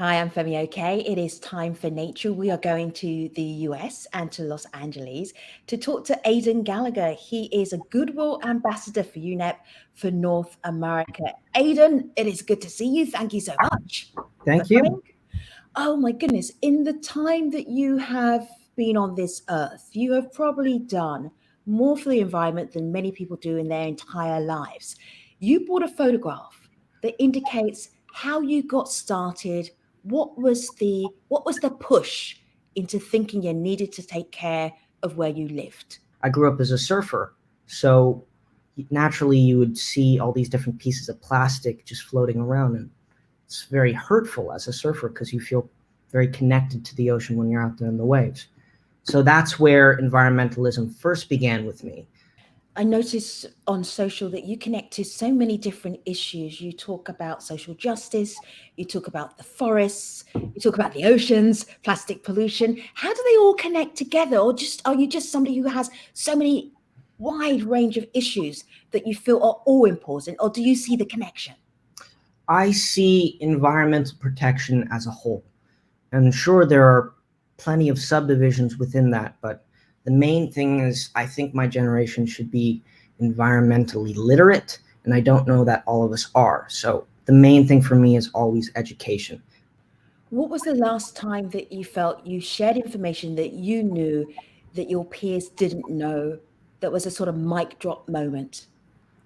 Hi, I'm Femi Oke. It is time for nature. We are going to the US and to Los Angeles to talk to Aidan Gallagher. He is a Goodwill ambassador for UNEP for North America. Aidan, it is good to see you. Thank you so much for Thank you. coming. Oh my goodness. In the time that you have been on this earth, you have probably done more for the environment than many people do in their entire lives. You brought a photograph that indicates how you got started. What was the push into thinking you needed to take care of where you lived? I grew up as a surfer, so naturally you would see all these different pieces of plastic just floating around, and it's very hurtful as a surfer because you feel very connected to the ocean when you're out there in the waves. So that's where environmentalism first began with me. I notice on social that you connect to so many different issues. You talk about social justice, you talk about the forests, you talk about the oceans, plastic pollution. How do they all connect together? Or just are you just somebody who has so many wide range of issues that you feel are all important? Or do you see the connection? I see environmental protection as a whole. And sure, there are plenty of subdivisions within that, but the main thing is I think my generation should be environmentally literate, and I don't know that all of us are. So the main thing for me is always education. What was the last time that you felt you shared information that you knew that your peers didn't know, that was a sort of mic drop moment?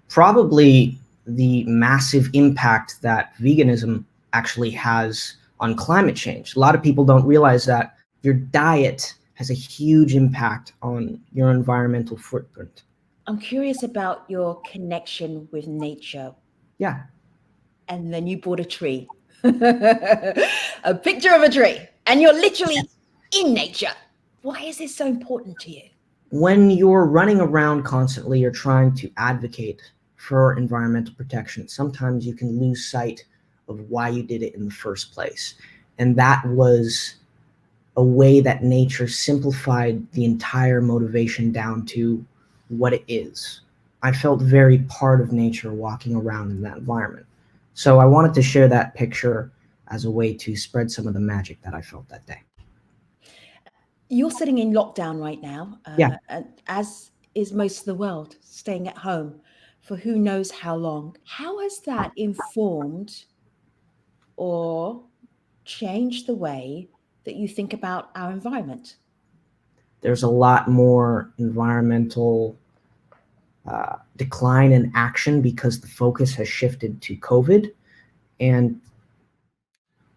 Probably the massive impact that veganism actually has on climate change. A lot of people don't realize that your diet has a huge impact on your environmental footprint. I'm curious about your connection with nature. Yeah. And then you bought a tree, a picture of a tree, and you're literally in nature. Why is this so important to you? When you're running around constantly, you're trying to advocate for environmental protection. Sometimes you can lose sight of why you did it in the first place. And that was a way that nature simplified the entire motivation down to what it is. I felt very part of nature walking around in that environment. So I wanted to share that picture as a way to spread some of the magic that I felt that day. You're sitting in lockdown right now, Yeah. as is most of the world, staying at home for who knows how long. How has that informed or changed the way that you think about our environment? There's a lot more environmental decline in action because the focus has shifted to COVID. And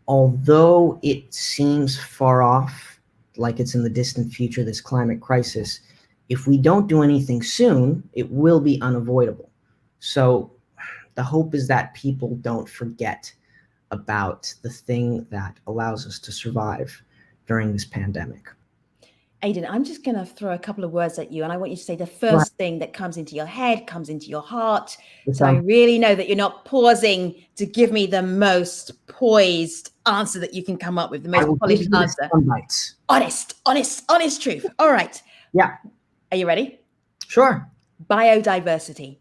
although it seems far off, like it's in the distant future, this climate crisis, if we don't do anything soon, it will be unavoidable. So the hope is that people don't forget about the thing that allows us to survive during this pandemic. Aidan, I'm just going to throw a couple of words at you, and I want you to say the first thing that comes into your head, comes into your heart. So I really know that you're not pausing to give me the most poised answer that you can come up with, the most polished answer. Honest truth. All right. Yeah. Are you ready? Sure. Biodiversity.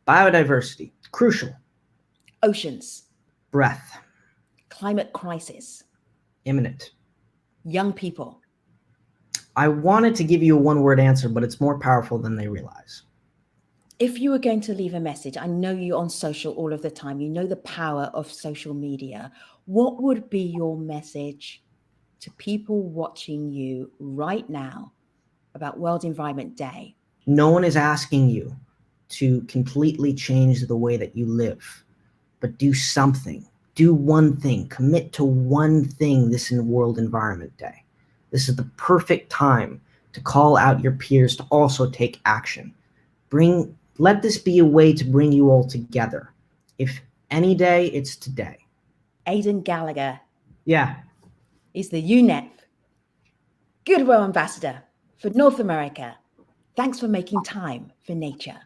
Biodiversity, crucial. Oceans. Breath. Climate crisis. Imminent. Young people. I wanted to give you a one-word answer, but it's more powerful than they realize. If you were going to leave a message, I know you're on social all of the time. You know the power of social media. What would be your message to people watching you right now about World Environment Day? No one is asking you to completely change the way that you live, but do something. Do one thing. Commit to one thing this World Environment Day. This is the perfect time to call out your peers to also take action. Let this be a way to bring you all together. If any day, it's today. Aidan Gallagher. Yeah. He's the UNEP Goodwill ambassador for North America. Thanks for making time for nature.